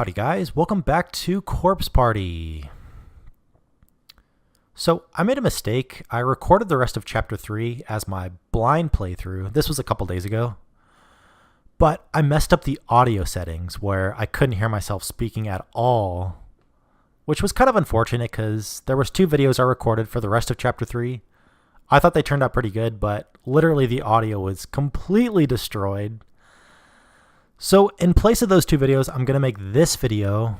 Howdy guys, welcome back to Corpse Party. So I made a mistake. I recorded the rest of chapter 3 as my blind playthrough. This was a couple days ago. But I messed up the audio settings where I couldn't hear myself speaking at all, which was kind of unfortunate because there was 2 videos I recorded for the rest of chapter 3. I thought they turned out pretty good, but literally the audio was completely destroyed. So in place of those 2 videos, I'm going to make this video,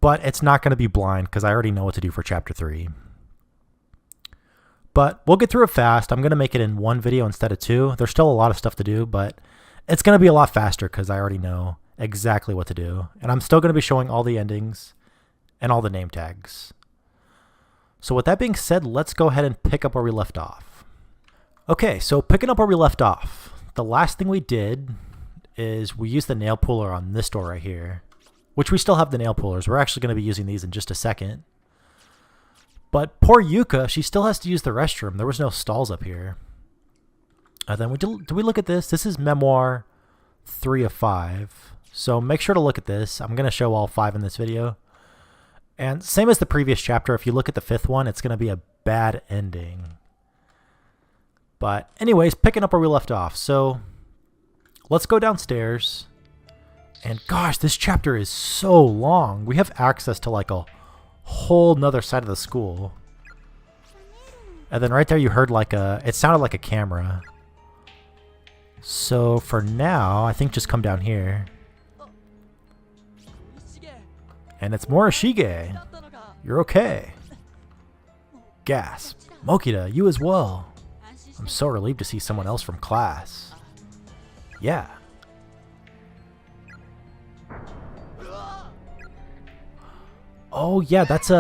but it's not going to be blind because I already know what to do for chapter 3. But we'll get through it fast. I'm going to make it in 1 video instead of 2. There's still a lot of stuff to do, but it's going to be a lot faster because I already know exactly what to do. And I'm still going to be showing all the endings and all the name tags. So with that being said, let's go ahead and pick up where we left off. Okay, so picking up where we left off, the last thing we did is we used the nail puller on this door right here, which we still have the nail pullers. We're actually going to be using these in just a second. But poor Yuka, she still has to use the restroom. There was no stalls up here. And then do we look at this? This is memoir 3 of 5. So make sure to look at this. I'm going to show all 5 in this video. And same as the previous chapter, if you look at the 5th one, it's going to be a bad ending. But anyways, picking up where we left off. So let's go downstairs. And gosh, this chapter is so long. We have access to like a whole nother side of the school. And then right there you heard like it sounded like a camera. So for now, I think just come down here. And it's Morishige. You're okay. Gasp. Mokita, you as well. I'm so relieved to see someone else from class. Yeah. Oh yeah, that's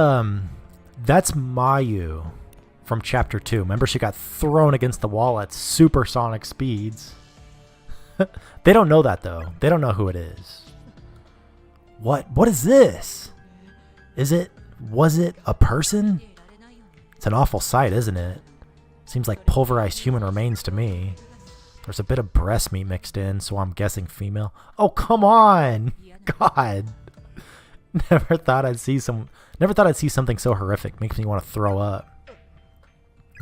Mayu from chapter 2. Remember she got thrown against the wall at supersonic speeds. They don't know that though. They don't know who it is. What is this? Was it a person? It's an awful sight, isn't it? Seems like pulverized human remains to me. There's a bit of breast meat mixed in, so I'm guessing female. Oh, come on! God. Never thought I'd see something so horrific. Makes me want to throw up.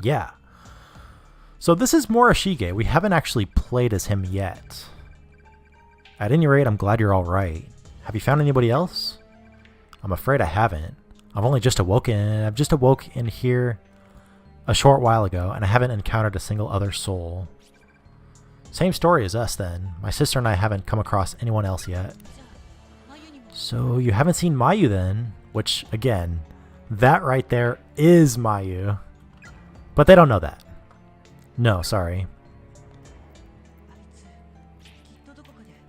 Yeah. So this is Morishige. We haven't actually played as him yet. At any rate, I'm glad you're all right. Have you found anybody else? I'm afraid I haven't. I've just awoke in here a short while ago, and I haven't encountered a single other soul. Same story as us then. My sister and I haven't come across anyone else yet. So you haven't seen Mayu then, which again, that right there is Mayu. But they don't know that. No, sorry.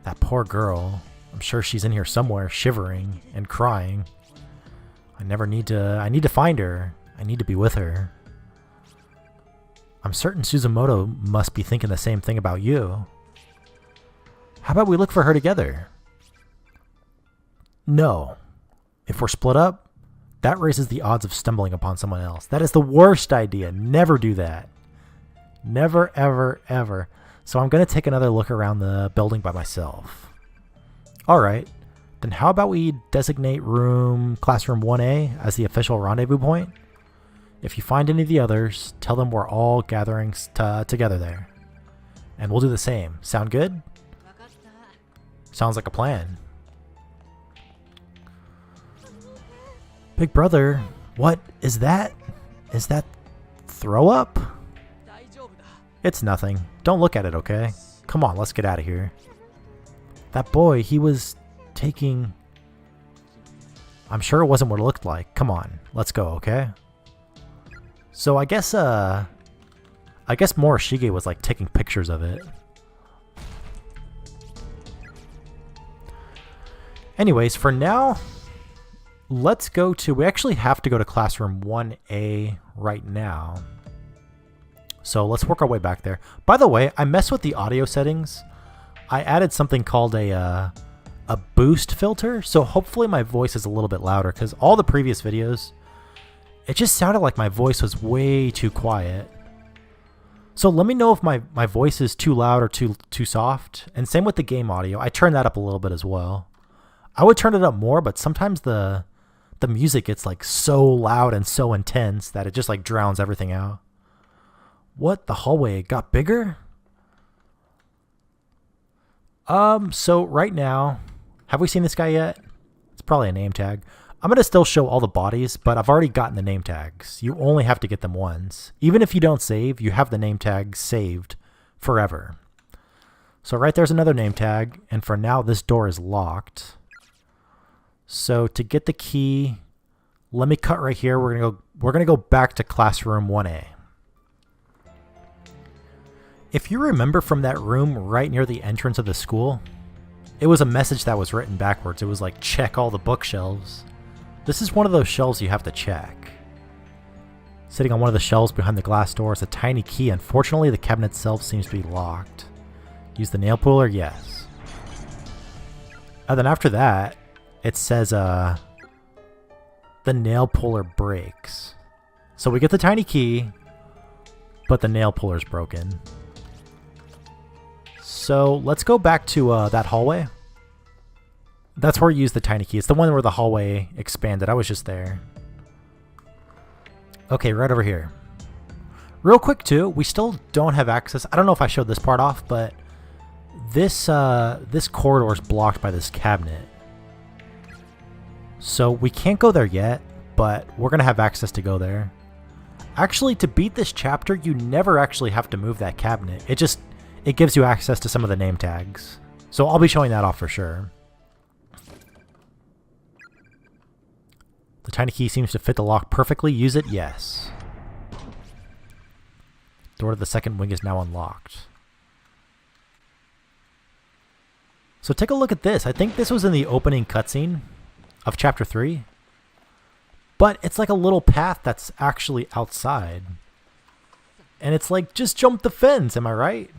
That poor girl. I'm sure she's in here somewhere, shivering and crying. I need to find her. I need to be with her. I'm certain Suzumoto must be thinking the same thing about you. How about we look for her together? No. If we're split up, that raises the odds of stumbling upon someone else. That is the worst idea. Never do that. Never, ever, ever. So I'm going to take another look around the building by myself. Alright, then how about we designate classroom 1A as the official rendezvous point? If you find any of the others, tell them we're all gathering together there. And we'll do the same. Sound good? Sounds like a plan. Big brother, what is that? Is that throw up? It's nothing. Don't look at it, okay? Come on, let's get out of here. That boy, he was taking... I'm sure it wasn't what it looked like. Come on, let's go, okay? So I guess Morishige was like taking pictures of it. Anyways, for now, let's go to... We actually have to go to classroom 1A right now. So let's work our way back there. By the way, I messed with the audio settings. I added something called a boost filter, so hopefully my voice is a little bit louder, because all the previous videos, it just sounded like my voice was way too quiet. So let me know if my voice is too loud or too soft, and same with the game audio. I turned that up a little bit as well. I would turn it up more, but sometimes the music gets like so loud and so intense that it just like drowns everything out. What? The hallway got bigger? So right now, have we seen this guy yet? It's probably a name tag. I'm going to still show all the bodies, but I've already gotten the name tags. You only have to get them once. Even if you don't save, you have the name tag saved forever. So right there's another name tag, and for now this door is locked. So to get the key, let me cut right here. We're going to go back to classroom 1A. If you remember from that room right near the entrance of the school, it was a message that was written backwards. It was like, check all the bookshelves. This is one of those shelves you have to check. Sitting on one of the shelves behind the glass door is a tiny key. Unfortunately, the cabinet itself seems to be locked. Use the nail puller? Yes. And then after that, it says the nail puller breaks. So we get the tiny key, but the nail puller's broken. So let's go back to that hallway. That's where you use the tiny key. It's the one where the hallway expanded. I was just there. Okay, right over here. Real quick too, we still don't have access. I don't know if I showed this part off, but this corridor is blocked by this cabinet. So we can't go there yet, but we're going to have access to go there. Actually, to beat this chapter, you never actually have to move that cabinet. It gives you access to some of the name tags. So I'll be showing that off for sure. The tiny key seems to fit the lock perfectly. Use it? Yes. Door to the second wing is now unlocked. So take a look at this. I think this was in the opening cutscene of chapter 3. But it's like a little path that's actually outside. And it's like, just jump the fence, am I right?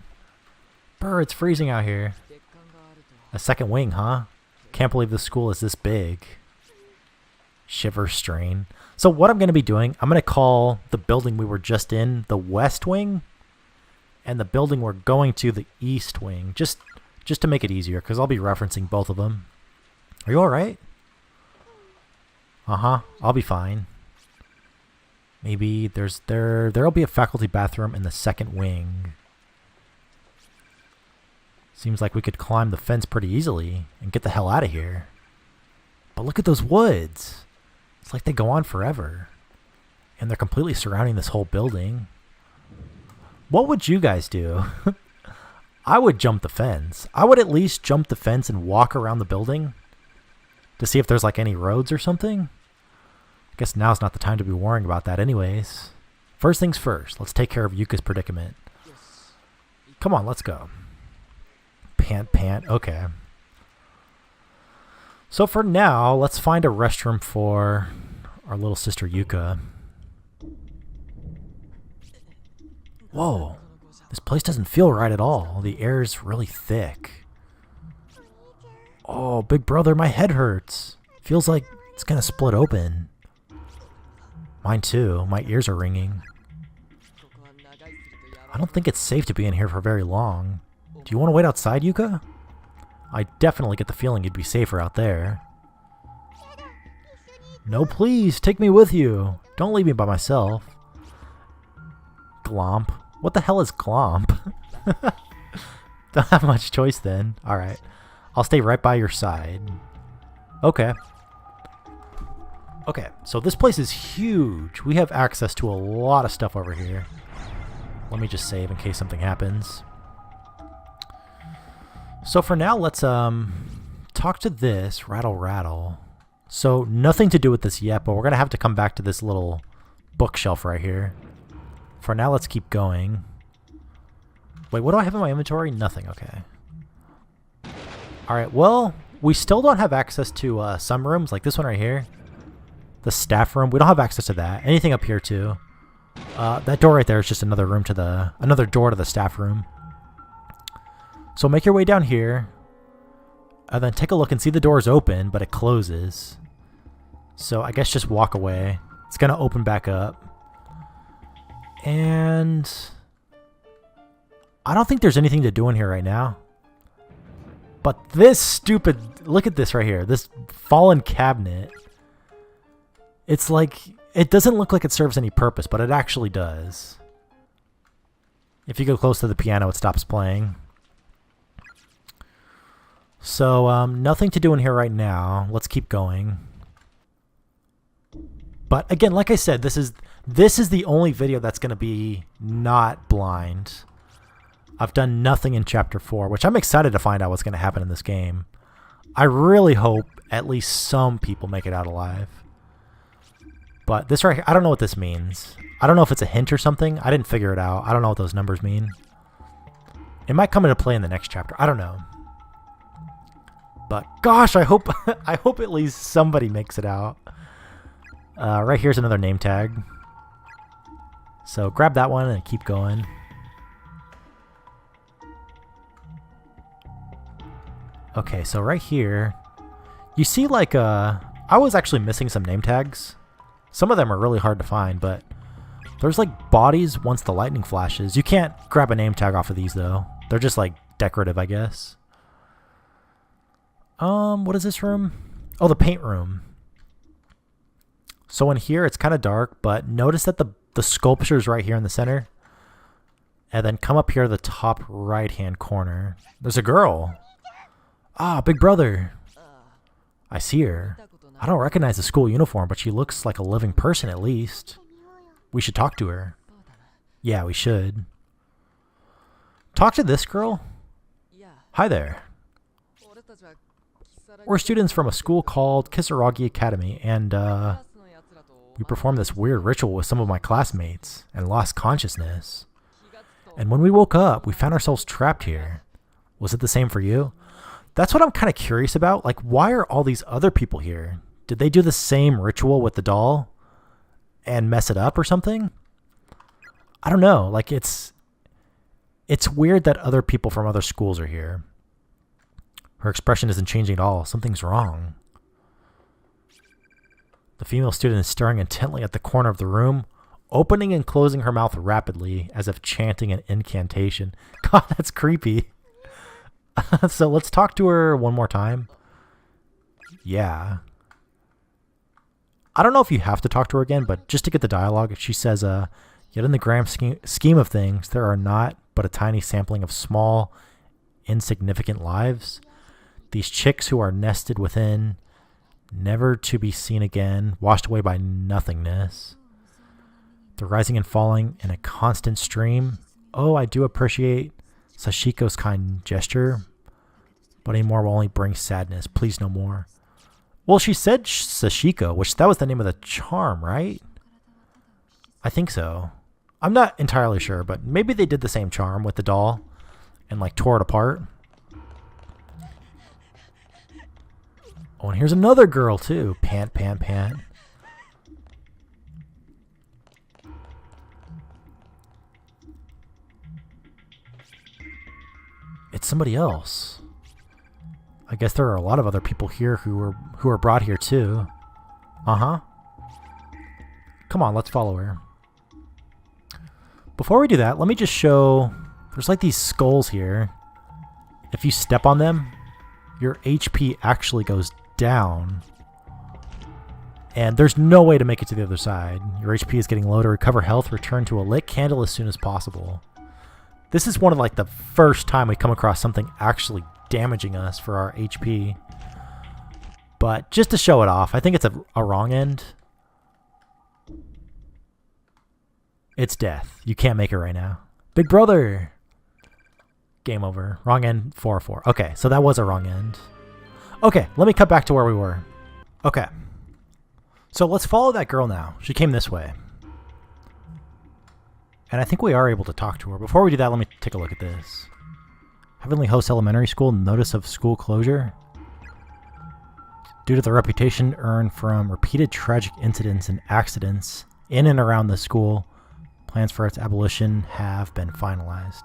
Brr, it's freezing out here. A second wing, huh? Can't believe the school is this big. Shiver strain. So what I'm going to be doing, I'm going to call the building we were just in the west wing. And the building we're going to the east wing. Just to make it easier, because I'll be referencing both of them. Are you alright? Uh-huh, I'll be fine. Maybe there'll be a faculty bathroom in the second wing. Seems like we could climb the fence pretty easily and get the hell out of here. But look at those woods. It's like they go on forever. And they're completely surrounding this whole building. What would you guys do? I would jump the fence. I would at least jump the fence and walk around the building to see if there's like any roads or something. I guess now's not the time to be worrying about that anyways. First things first, let's take care of Yuka's predicament. Come on, let's go. Pant, okay. So for now, let's find a restroom for our little sister Yuka. Whoa, this place doesn't feel right at all. The air's really thick. Oh, big brother, my head hurts. Feels like it's gonna split open. Mine too, my ears are ringing. I don't think it's safe to be in here for very long. Do you want to wait outside, Yuka? I definitely get the feeling you'd be safer out there. No, please, take me with you. Don't leave me by myself. Glomp. What the hell is glomp? Don't have much choice then. Alright. I'll stay right by your side. Okay. Okay, so this place is huge. We have access to a lot of stuff over here. Let me just save in case something happens. So for now, let's talk to this rattle. So nothing to do with this yet, but we're gonna have to come back to this little bookshelf right here. For now, let's keep going. Wait, what do I have in my inventory? Nothing. Okay. All right. Well, we still don't have access to some rooms, like this one right here, the staff room. We don't have access to that. Anything up here too. That door right there is just another room to another door to the staff room. So make your way down here, and then take a look and see the door is open, but it closes. So I guess just walk away. It's gonna open back up. And I don't think there's anything to do in here right now. But this stupid... Look at this right here. This fallen cabinet. It's like... It doesn't look like it serves any purpose, but it actually does. If you go close to the piano, it stops playing. So, nothing to do in here right now. Let's keep going. But again, like I said, this is the only video that's going to be not blind. I've done nothing in Chapter 4, which I'm excited to find out what's going to happen in this game. I really hope at least some people make it out alive. But this right here, I don't know what this means. I don't know if it's a hint or something. I didn't figure it out. I don't know what those numbers mean. It might come into play in the next chapter. I don't know. But gosh, I hope I hope at least somebody makes it out. Right here's another name tag. So grab that one and keep going. Okay, so right here, you see like I was actually missing some name tags. Some of them are really hard to find, but there's like bodies once the lightning flashes. You can't grab a name tag off of these though. They're just like decorative, I guess. What is this room? Oh, the paint room. So in here, it's kind of dark, but notice that the sculpture's right here in the center. And then come up here to the top right-hand corner. There's a girl. Ah, big brother. I see her. I don't recognize the school uniform, but she looks like a living person at least. We should talk to her. Yeah, we should. Talk to this girl? Hi there. We're students from a school called Kisaragi Academy, and we performed this weird ritual with some of my classmates and lost consciousness. And when we woke up, we found ourselves trapped here. Was it the same for you? That's what I'm kind of curious about. Like, why are all these other people here? Did they do the same ritual with the doll and mess it up or something? I don't know. Like, it's weird that other people from other schools are here. Her expression isn't changing at all. Something's wrong. The female student is staring intently at the corner of the room, opening and closing her mouth rapidly, as if chanting an incantation. God, that's creepy. So let's talk to her one more time. Yeah. I don't know if you have to talk to her again, but just to get the dialogue, she says, yet in the grand scheme of things, there are not but a tiny sampling of small, insignificant lives. These chicks who are nested within, never to be seen again, washed away by nothingness. They're rising and falling in a constant stream. Oh, I do appreciate Sashiko's kind gesture, but any more will only bring sadness. Please no more. Well, she said Sashiko, which that was the name of the charm, right? I think so. I'm not entirely sure, but maybe they did the same charm with the doll and like tore it apart. Oh, and here's another girl too. Pant, pant, pant. It's somebody else. I guess there are a lot of other people here who are brought here too. Uh-huh. Come on, let's follow her. Before we do that, let me just show... There's like these skulls here. If you step on them, your HP actually goes down. And there's no way to make it to the other side. Your HP is getting low. To recover health, return to a lit candle as soon as possible. This is one of like the first time we come across something actually damaging us for our HP. But just to show it off, I think it's a wrong end. It's death. You can't make it right now. Big brother! Game over. Wrong end, 4-4. Okay, so that was a wrong end. Okay, let me cut back to where we were. Okay. So let's follow that girl now. She came this way. And I think we are able to talk to her. Before we do that, let me take a look at this. Heavenly Host Elementary School, notice of school closure. Due to the reputation earned from repeated tragic incidents and accidents in and around the school, plans for its abolition have been finalized.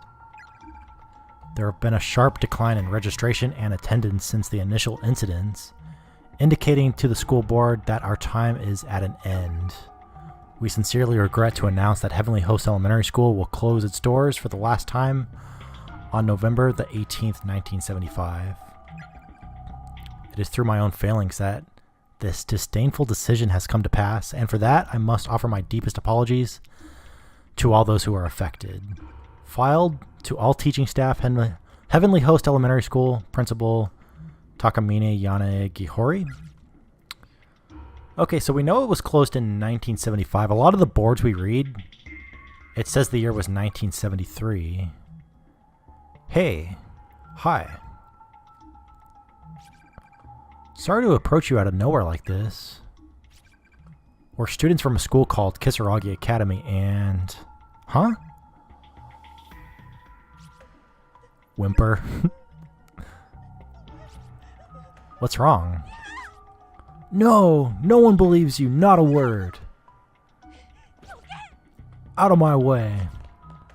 There have been a sharp decline in registration and attendance since the initial incidents, indicating to the school board that our time is at an end. We sincerely regret to announce that Heavenly Host Elementary School will close its doors for the last time on November the 18th, 1975. It is through my own failings that this disdainful decision has come to pass, and for that I must offer my deepest apologies to all those who are affected. Filed to all teaching staff, Heavenly Host Elementary School, Principal Takamine Yanagihori. Okay, so we know it was closed in 1975. A lot of the boards we read, it says the year was 1973. Hey. Hi. Sorry to approach you out of nowhere like this. We're students from a school called Kisaragi Academy and... Huh? Whimper. What's wrong? No! No one believes you, not a word. Out of my way.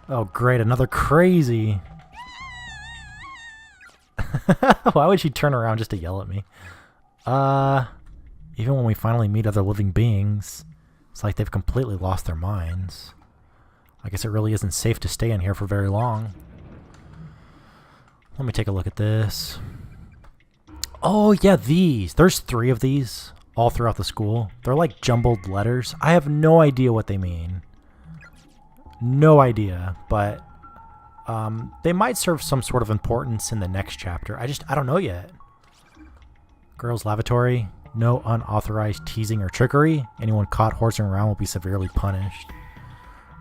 Oh great, another crazy. Why would she turn around just to yell at me? Even when we finally meet other living beings, it's like they've completely lost their minds. I guess it really isn't safe to stay in here for very long. Let me take a look at this. Oh yeah, these. There's 3 of these all throughout the school. They're like jumbled letters. I have no idea what they mean. No idea, but they might serve some sort of importance in the next chapter. I don't know yet. Girls' lavatory. No unauthorized teasing or trickery. Anyone caught horsing around will be severely punished.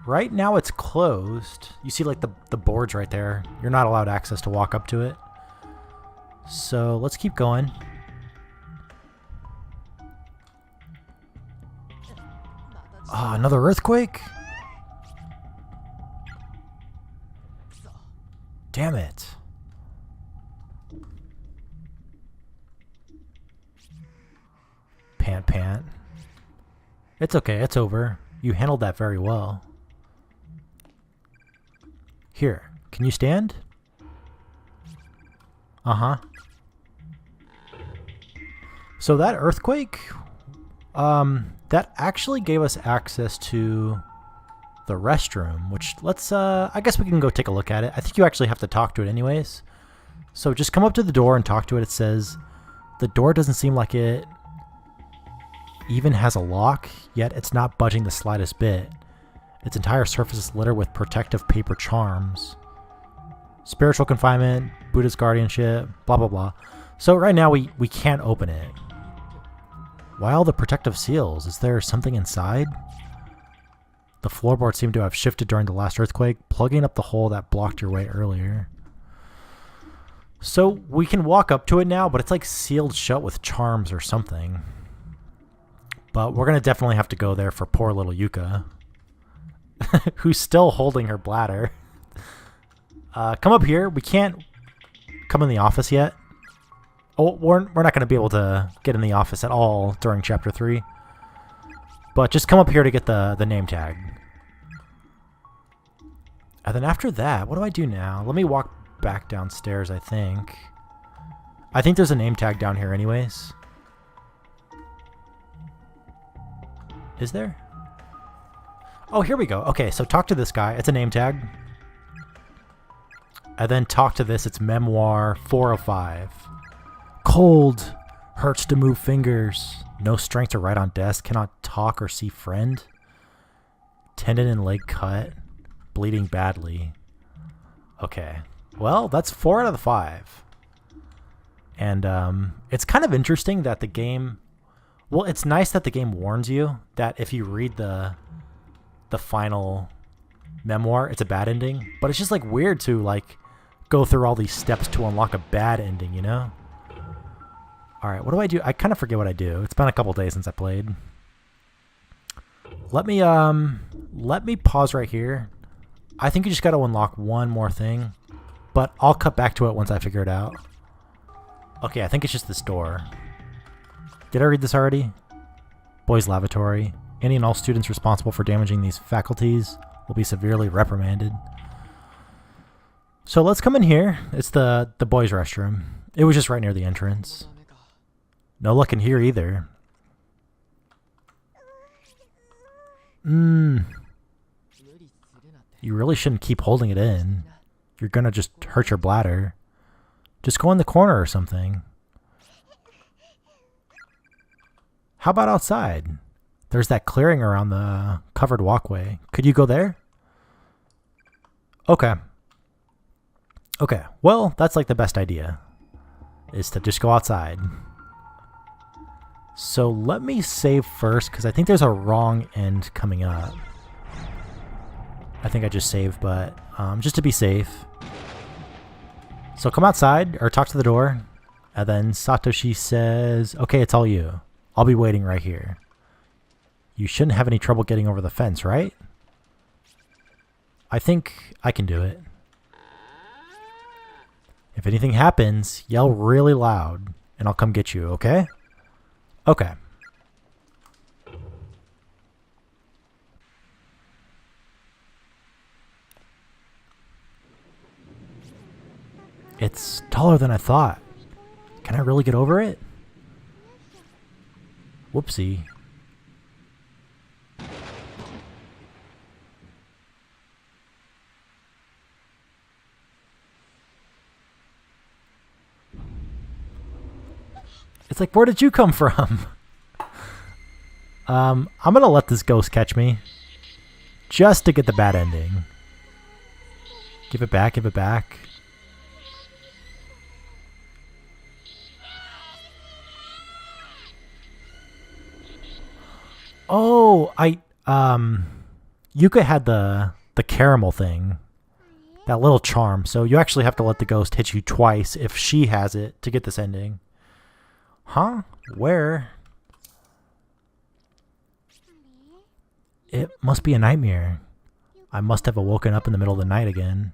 Right now it's closed. You see like the boards right there. You're not allowed access to walk up to it. So let's keep going. Ah, another earthquake? Damn it. Pant. It's okay, it's over. You handled that very well. Here, can you stand? Uh-huh. So that earthquake, that actually gave us access to the restroom, which let's, I guess we can go take a look at it. I think you actually have to talk to it anyways. So just come up to the door and talk to it. It says, the door doesn't seem like it even has a lock, yet it's not budging the slightest bit. Its entire surface is littered with protective paper charms. Spiritual confinement, Buddha's guardianship, blah blah blah. So right now we can't open it. Why all the protective seals? Is there something inside? The floorboards seem to have shifted during the last earthquake, plugging up the hole that blocked your way earlier. So we can walk up to it now, but it's like sealed shut with charms or something. But we're going to definitely have to go there for poor little Yuka, who's still holding her bladder. Come up here. We can't come in the office yet. Oh, we're not going to be able to get in the office at all during Chapter 3. But just come up here to get the name tag. And then after that, what do I do now? Let me walk back downstairs, I think. I think there's a name tag down here anyways. Is there? Oh, here we go. Okay, so talk to this guy. It's a name tag. And then talk to this. It's Memoir 405. Cold. Hurts to move fingers. No strength to write on desk. Cannot talk or see friend. Tendon and leg cut. Bleeding badly. Okay. Well, that's 4 out of the 5. And it's kind of interesting that the game... Well, it's nice that the game warns you that if you read the final memoir, it's a bad ending. But it's just like weird to like go through all these steps to unlock a bad ending, you know? All right, what do I do? I kind of forget what I do. It's been a couple days since I played. Let me pause right here. I think you just got to unlock one more thing, but I'll cut back to it once I figure it out. Okay, I think it's just this door. Did I read this already? Boys' lavatory. Any and all students responsible for damaging these faculties will be severely reprimanded. So let's come in here. It's the boys' restroom. It was just right near the entrance. No luck in here either. You really shouldn't keep holding it in. You're gonna just hurt your bladder. Just go in the corner or something. How about outside? There's that clearing around the covered walkway. Could you go there? Okay. Okay, well, that's like the best idea, is to just go outside. So let me save first, because I think there's a wrong end coming up. I think I just saved, but just to be safe. So come outside, or talk to the door, and then Satoshi says, okay, it's all you. I'll be waiting right here. You shouldn't have any trouble getting over the fence, right? I think I can do it. If anything happens, yell really loud, and I'll come get you, okay? Okay. It's taller than I thought. Can I really get over it? Whoopsie. It's like, where did you come from? I'm gonna let this ghost catch me. Just to get the bad ending. Give it back, give it back. Oh, Yuka had the caramel thing. That little charm. So you actually have to let the ghost hit you twice if she has it to get this ending. Huh? Where? It must be a nightmare. I must have awoken up in the middle of the night again.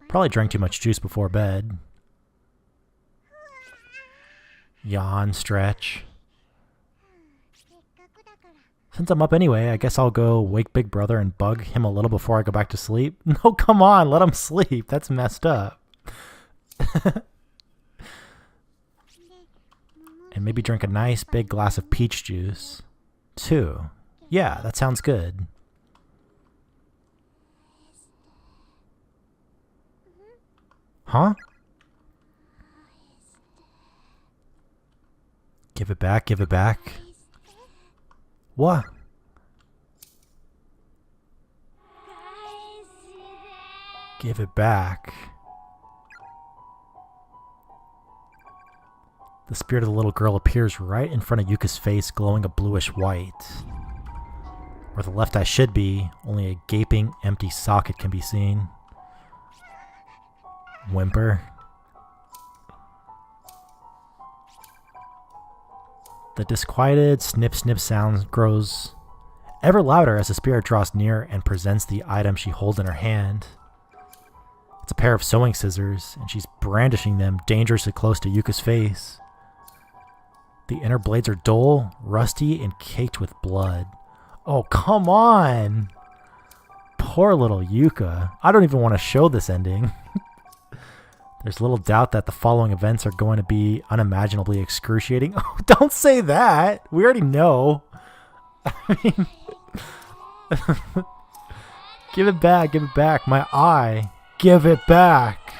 Probably drank too much juice before bed. Yawn, stretch. Since I'm up anyway, I guess I'll go wake Big Brother and bug him a little before I go back to sleep. No, come on, let him sleep. That's messed up. And maybe drink a nice big glass of peach juice, too. Yeah, that sounds good. Huh? Give it back, give it back. What? Give it back. The spirit of the little girl appears right in front of Yuka's face, glowing a bluish white. Where the left eye should be, only a gaping, empty socket can be seen. Whimper. The disquieted snip-snip sound grows ever louder as the spirit draws near and presents the item she holds in her hand. It's a pair of sewing scissors, and she's brandishing them dangerously close to Yuka's face. The inner blades are dull, rusty, and caked with blood. Oh, come on! Poor little Yuka. I don't even want to show this ending. There's little doubt that the following events are going to be unimaginably excruciating. Oh, don't say that! We already know. I mean... Give it back, give it back. My eye. Give it back!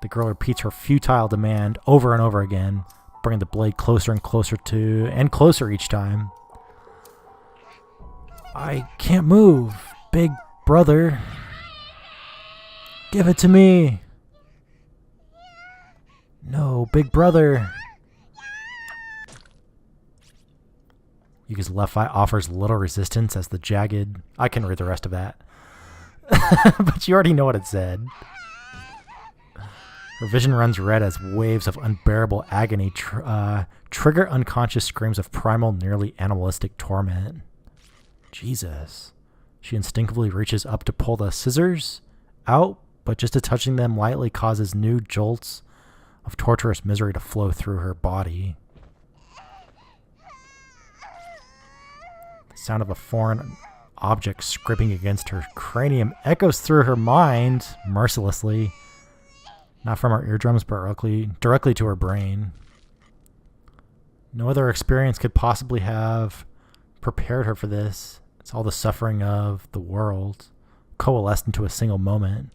The girl repeats her futile demand over and over again, bringing the blade closer and closer to, and closer each time. I can't move, Big Brother. Give it to me. No, Big Brother. Yuka's left eye offers little resistance as the jagged... I can read the rest of that. But you already know what it said. Her vision runs red as waves of unbearable agony trigger unconscious screams of primal, nearly animalistic torment. Jesus. She instinctively reaches up to pull the scissors out, but just as touching them lightly causes new jolts of torturous misery to flow through her body. The sound of a foreign object scraping against her cranium echoes through her mind mercilessly. Not from her eardrums, but directly to her brain. No other experience could possibly have prepared her for this. It's all the suffering of the world, coalesced into a single moment.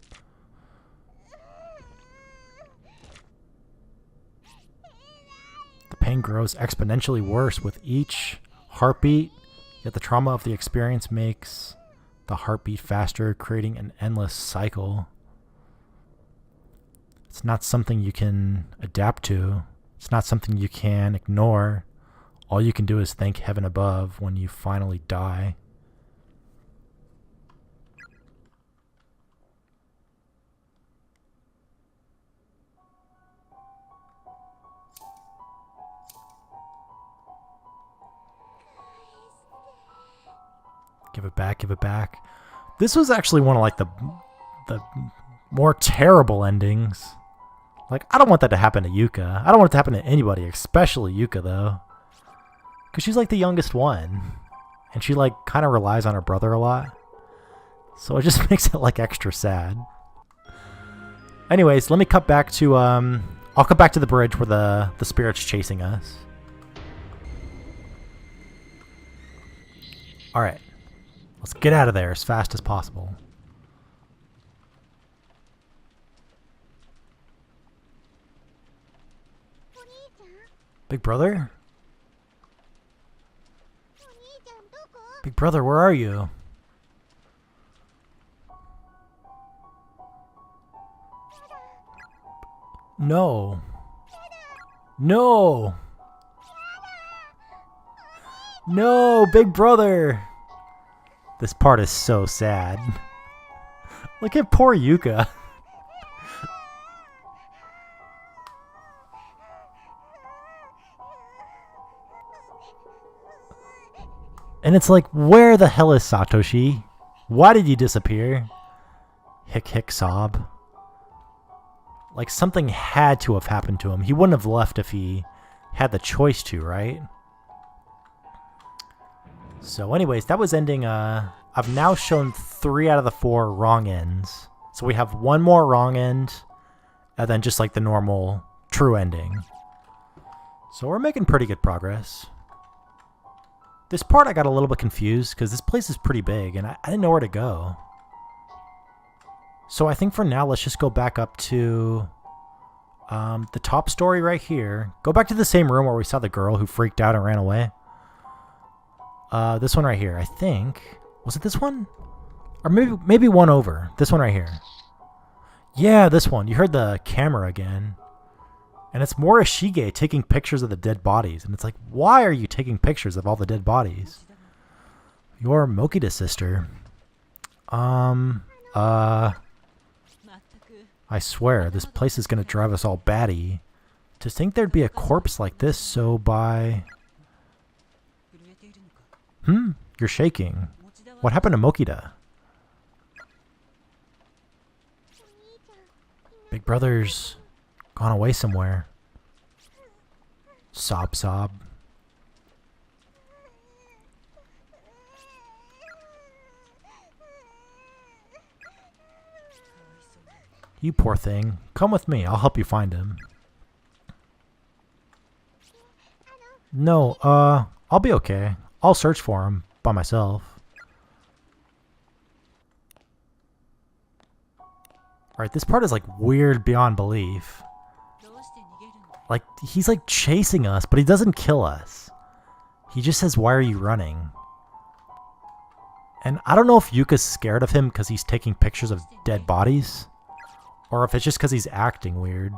The pain grows exponentially worse with each heartbeat, yet the trauma of the experience makes the heartbeat faster, creating an endless cycle. It's not something you can adapt to. It's not something you can ignore. All you can do is thank heaven above when you finally die. Give it back, give it back. This was actually one of like the more terrible endings. Like, I don't want that to happen to Yuka. I don't want it to happen to anybody, especially Yuka though. Because she's like the youngest one. And she like kind of relies on her brother a lot. So it just makes it like extra sad. Anyways, let me cut back to I'll cut back to the bridge where the spirit's chasing us. Alright. Let's get out of there as fast as possible. Big brother? Big brother, where are you? No. No! No, big brother! This part is so sad. Look at poor Yuka. And it's like, where the hell is Satoshi? Why did you disappear? Hick hick sob. Like something had to have happened to him. He wouldn't have left if he had the choice to, right? So anyways, that was ending, I've now shown 3 out of the 4 wrong ends. So we have one more wrong end, and then just like the normal true ending. So we're making pretty good progress. This part I got a little bit confused, because this place is pretty big, and I didn't know where to go. So I think for now, let's just go back up to the top story right here. Go back to the same room where we saw the girl who freaked out and ran away. This one right here, I think. Was it this one? Or maybe one over. This one right here. Yeah, this one. You heard the camera again. And it's Morishige taking pictures of the dead bodies. And it's like, why are you taking pictures of all the dead bodies? You're Mokida's sister. I swear, this place is gonna drive us all batty. To think there'd be a corpse like this so by... You're shaking. What happened to Mokida? Big brother's gone away somewhere. Sob sob. You poor thing. Come with me. I'll help you find him. No, I'll be okay. I'll search for him by myself. Alright, this part is like weird beyond belief. Like, he's like chasing us, but he doesn't kill us. He just says, why are you running? And I don't know if Yuka's scared of him because he's taking pictures of dead bodies. Or if it's just because he's acting weird.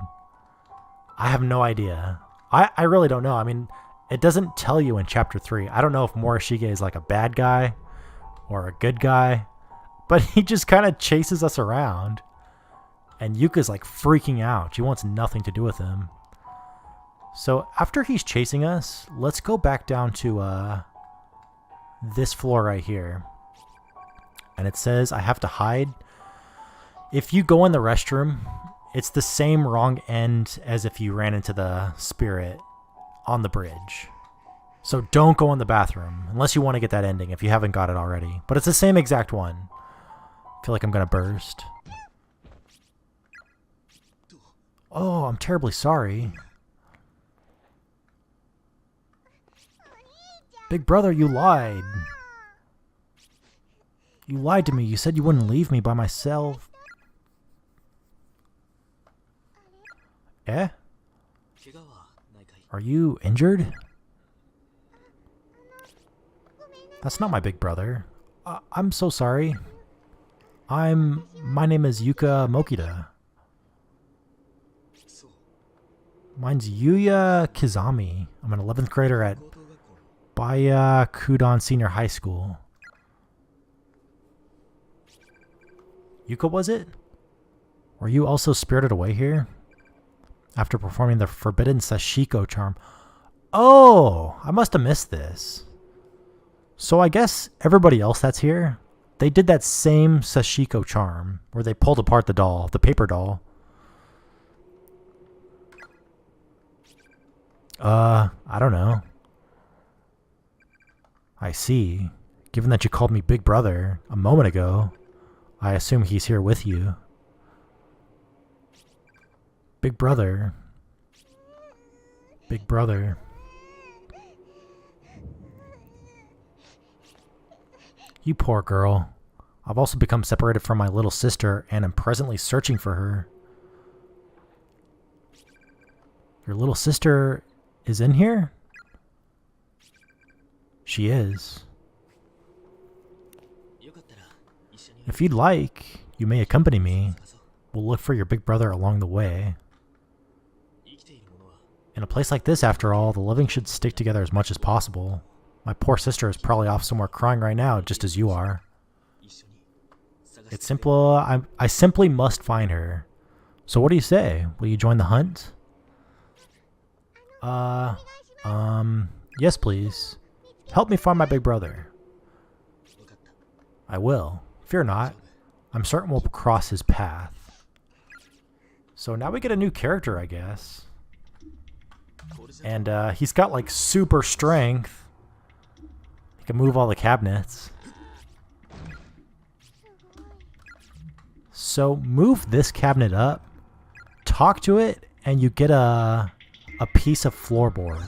I have no idea. I really don't know. I mean, it doesn't tell you in Chapter 3. I don't know if Morishige is like a bad guy or a good guy. But he just kind of chases us around. And Yuka's like freaking out. She wants nothing to do with him. So after he's chasing us, let's go back down to this floor right here. And it says I have to hide. If you go in the restroom, it's the same wrong end as if you ran into the spirit on the bridge. So don't go in the bathroom unless you want to get that ending if you haven't got it already. But it's the same exact one. I feel like I'm going to burst. Oh, I'm terribly sorry. Big brother, you lied. You lied to me. You said you wouldn't leave me by myself. Are you injured? That's not my big brother. I'm so sorry. My name is Yuka Mokita. Mine's Yuuya Kizami. I'm an 11th grader at Byakudan Senior High School. Yuka, was it? Were you also spirited away here? After performing the forbidden Sashiko charm. Oh, I must have missed this. So I guess everybody else that's here, they did that same Sashiko charm where they pulled apart the doll, the paper doll. I don't know. I see. Given that you called me big brother a moment ago, I assume he's here with you. Big brother. Big brother. You poor girl. I've also become separated from my little sister and am presently searching for her. Your little sister is in here? She is. If you'd like, you may accompany me. We'll look for your big brother along the way. In a place like this, after all, the living should stick together as much as possible. My poor sister is probably off somewhere crying right now, just as you are. It's simple. I simply must find her. So what do you say? Will you join the hunt? Yes, please. Help me find my big brother. I will. Fear not. I'm certain we'll cross his path. So now we get a new character, I guess. And he's got like super strength. He can move all the cabinets. So move this cabinet up, talk to it, and you get a piece of floorboard.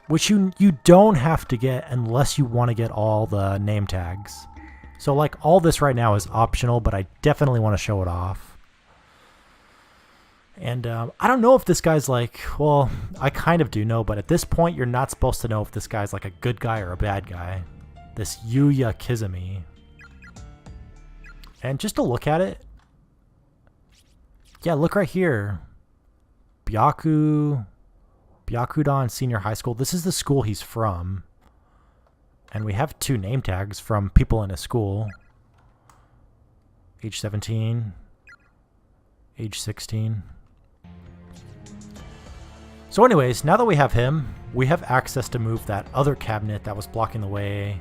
Which you don't have to get unless you want to get all the name tags. So like all this right now is optional, but I definitely want to show it off. And I don't know if this guy's like, well, I kind of do know, but at this point you're not supposed to know if this guy's like a good guy or a bad guy. This Yuuya Kizami. And just to look at it, yeah, look right here. Byakudan Senior High School. This is the school he's from. And we have 2 name tags from people in his school. Age 17. Age 16. So anyways, now that we have him, we have access to move that other cabinet that was blocking the way.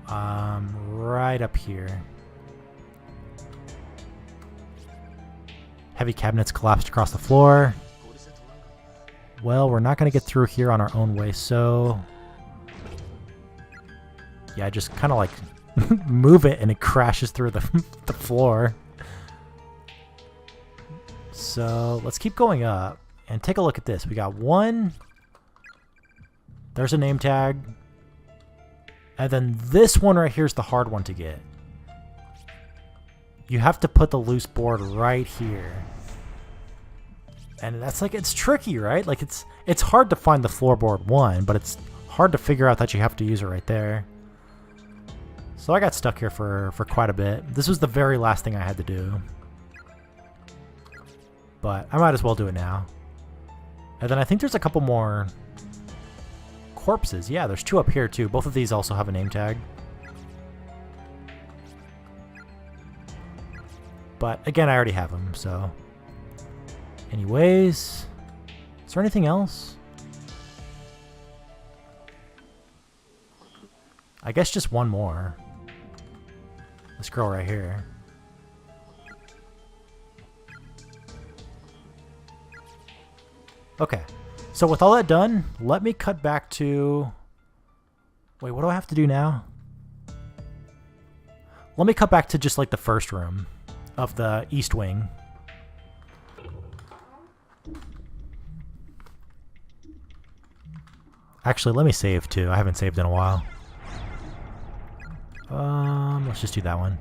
Right up here. Heavy cabinets collapsed across the floor. Well, we're not going to get through here on our own way, so... yeah, just kind of like move it and it crashes through the floor. So let's keep going up and take a look at this. We got 1. There's a name tag. And then this one right here is the hard one to get. You have to put the loose board right here. And that's like, it's tricky, right? Like it's hard to find the floorboard 1, but it's hard to figure out that you have to use it right there. So I got stuck here for quite a bit. This was the very last thing I had to do. But I might as well do it now. And then I think there's a couple more corpses. Yeah, there's 2 up here too. Both of these also have a name tag. But again, I already have them, so... anyways... is there anything else? I guess just one more. This girl right here. Okay, so with all that done, let me cut back to... wait, what do I have to do now? Let me cut back to just like the first room of the east wing. Actually, let me save too. I haven't saved in a while. Let's just do that one.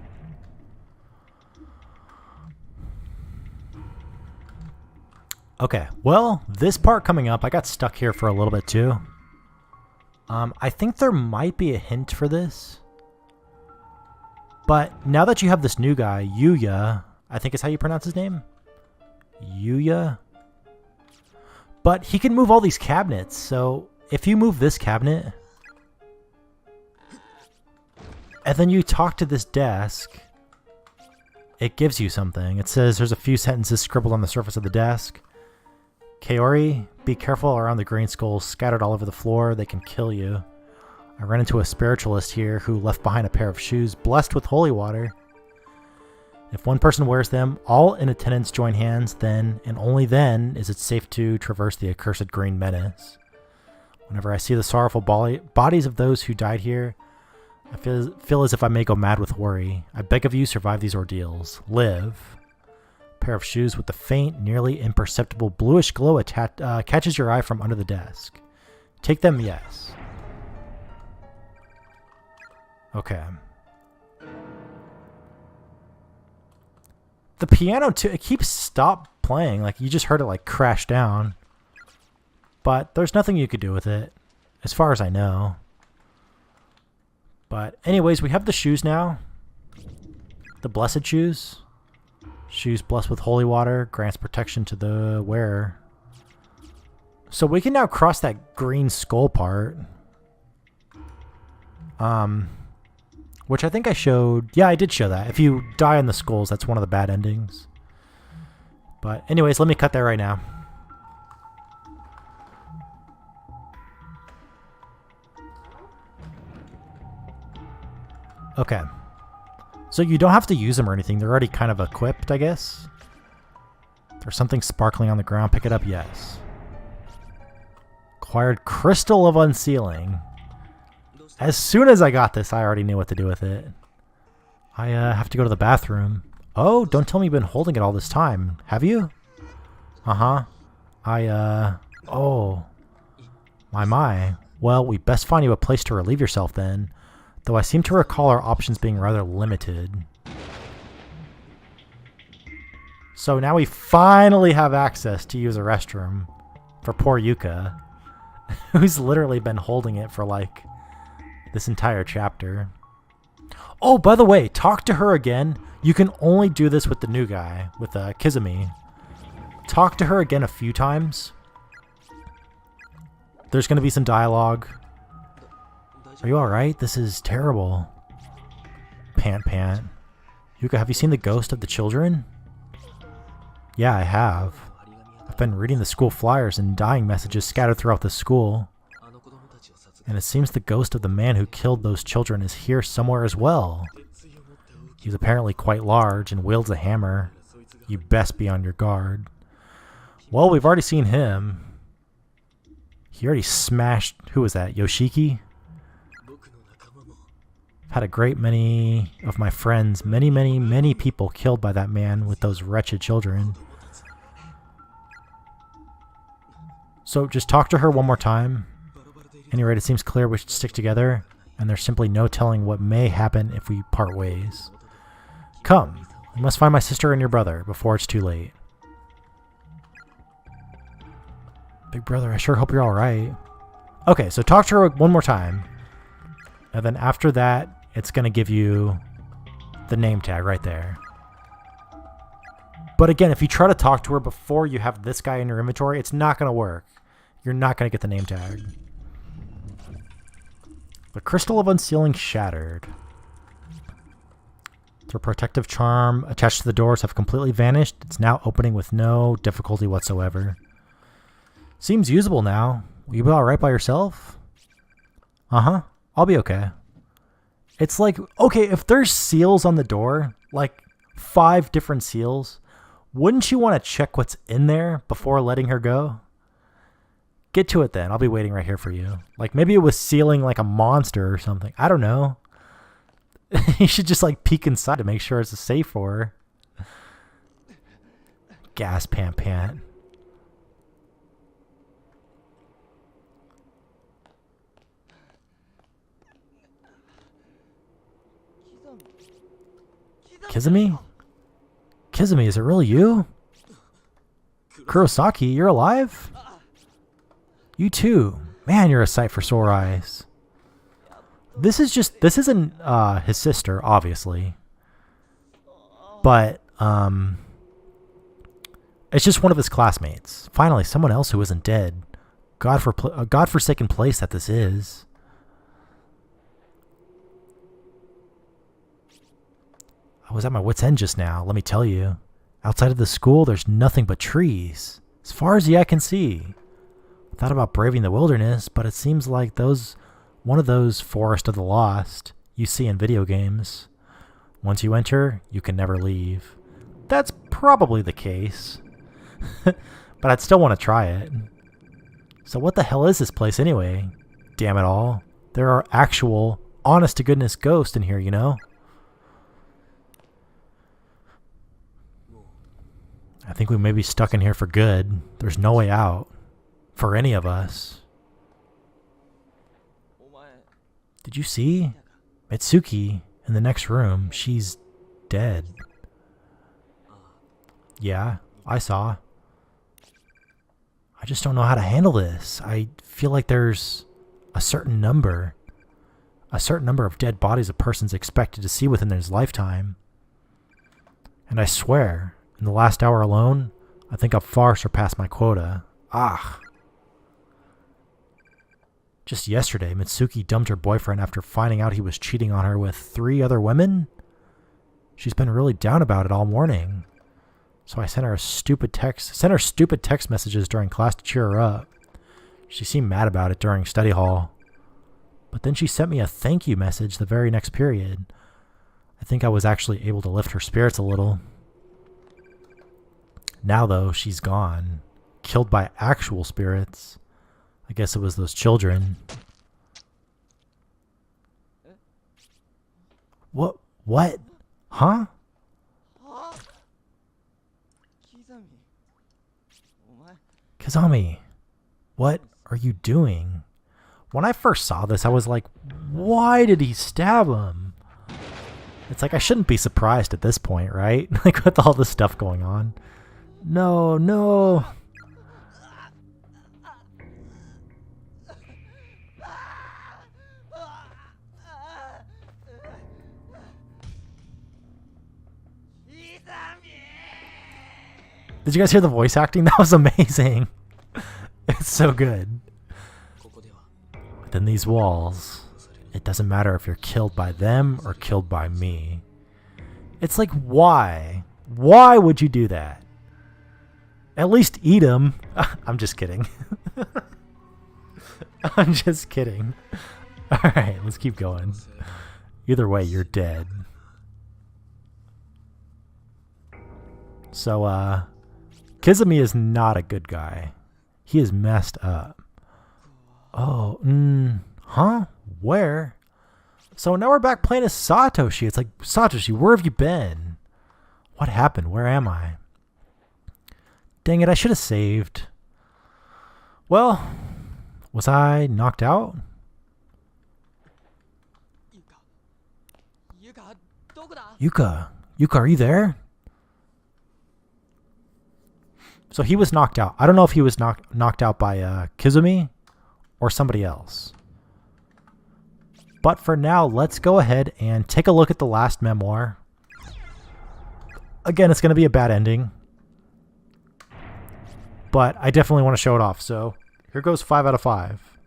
Okay, well, this part coming up, I got stuck here for a little bit too. I think there might be a hint for this. But now that you have this new guy, Yuuya, I think is how you pronounce his name? Yuuya? But he can move all these cabinets, so if you move this cabinet, and then you talk to this desk, it gives you something. It says there's a few sentences scribbled on the surface of the desk. Kaori, be careful around the green skulls scattered all over the floor. They can kill you. I ran into a spiritualist here who left behind a pair of shoes blessed with holy water. If one person wears them, all in attendance join hands, then, and only then, is it safe to traverse the accursed green menace. Whenever I see the sorrowful bodies of those who died here, I feel as if I may go mad with worry. I beg of you, survive these ordeals. Live. A pair of shoes with the faint, nearly imperceptible bluish glow catches your eye from under the desk. Take them, yes. Okay. The piano too, it keeps stop playing. Like you just heard it like crash down. But there's nothing you could do with it, as far as I know. But anyways, we have the shoes now. The blessed shoes. Shoes blessed with holy water grants protection to the wearer. So we can now cross that green skull part. Which I think I showed. Yeah, I did show that. If you die on the skulls, that's one of the bad endings. But anyways, let me cut that right now. Okay. So you don't have to use them or anything. They're already kind of equipped, I guess. There's something sparkling on the ground. Pick it up, yes. Acquired Crystal of Unsealing. As soon as I got this, I already knew what to do with it. I have to go to the bathroom. Oh, don't tell me you've been holding it all this time. Have you? Uh-huh. Oh. My. Well, we best find you a place to relieve yourself then. Though I seem to recall our options being rather limited. So now we finally have access to use a restroom for poor Yuka, who's literally been holding it for like this entire chapter. Oh, by the way, talk to her again. You can only do this with the new guy, with Kizumi. Talk to her again a few times. There's going to be some dialogue. Are you alright? This is terrible. Pant. Yuka, have you seen the ghost of the children? Yeah, I have. I've been reading the school flyers and dying messages scattered throughout the school. And it seems the ghost of the man who killed those children is here somewhere as well. He's apparently quite large and wields a hammer. You best be on your guard. Well, we've already seen him. He already smashed... Who was that? Yoshiki? Had a great many of my friends, many people killed by that man with those wretched children. So just talk to her one more time. At any rate, it seems clear we should stick together, and there's simply no telling what may happen if we part ways. Come, we must find my sister and your brother before it's too late. Big brother, I sure hope you're alright. Okay, so talk to her one more time. And then after that, it's going to give you the name tag right there. But again, if you try to talk to her before you have this guy in your inventory, it's not going to work. You're not going to get the name tag. The Crystal of Unsealing shattered. Their protective charm attached to the doors have completely vanished. It's now opening with no difficulty whatsoever. Seems usable now. Will you be alright by yourself? Uh-huh. I'll be okay. It's like, okay, if there's seals on the door, like 5 different seals, wouldn't you want to check what's in there before letting her go? Get to it then. I'll be waiting right here for you. Like maybe it was sealing like a monster or something. I don't know. You should just like peek inside to make sure it's safe for her. Gas pant. Kizumi? Kizumi, is it really you? Kurosaki, you're alive? You too. Man, you're a sight for sore eyes. This isn't his sister, obviously. But, it's just one of his classmates. Finally, someone else who isn't dead. God-forsaken place that this is. I was at my wit's end just now, let me tell you. Outside of the school, there's nothing but trees. As far as the eye can see. I thought about braving the wilderness, but it seems like one of those Forest of the Lost you see in video games. Once you enter, you can never leave. That's probably the case. But I'd still want to try it. So what the hell is this place anyway? Damn it all. There are actual, honest-to-goodness ghosts in here, you know? I think we may be stuck in here for good. There's no way out. For any of us. Did you see? Mitsuki in the next room. She's dead. Yeah, I saw. I just don't know how to handle this. I feel like there's a certain number of dead bodies a person's expected to see within his lifetime. And I swear, in the last hour alone, I think I've far surpassed my quota. Ah. Just yesterday, Mitsuki dumped her boyfriend after finding out he was cheating on her with 3 other women. She's been really down about it all morning. So I sent her stupid text messages during class to cheer her up. She seemed mad about it during study hall. But then she sent me a thank you message the very next period. I think I was actually able to lift her spirits a little. Now though, she's gone. Killed by actual spirits. I guess it was those children. What? What? Huh? Kazami, what are you doing? When I first saw this, I was like, why did he stab him? It's like, I shouldn't be surprised at this point, right? Like, with all this stuff going on. No, no. Did you guys hear the voice acting? That was amazing. It's so good. Within these walls, it doesn't matter if you're killed by them or killed by me. It's like, why? Why would you do that? At least eat him. I'm just kidding. I'm just kidding. Alright, let's keep going. Either way, you're dead. So, Kizumi is not a good guy. He is messed up. Oh, huh? Where? So now we're back playing as Satoshi. It's like, Satoshi, where have you been? What happened? Where am I? Dang it, I should have saved. Well, was I knocked out? Yuka, are you there? So he was knocked out. I don't know if he was knocked out by Kizumi or somebody else. But for now, let's go ahead and take a look at the last memoir. Again, it's going to be a bad ending. But I definitely want to show it off. So here goes 5 out of 5.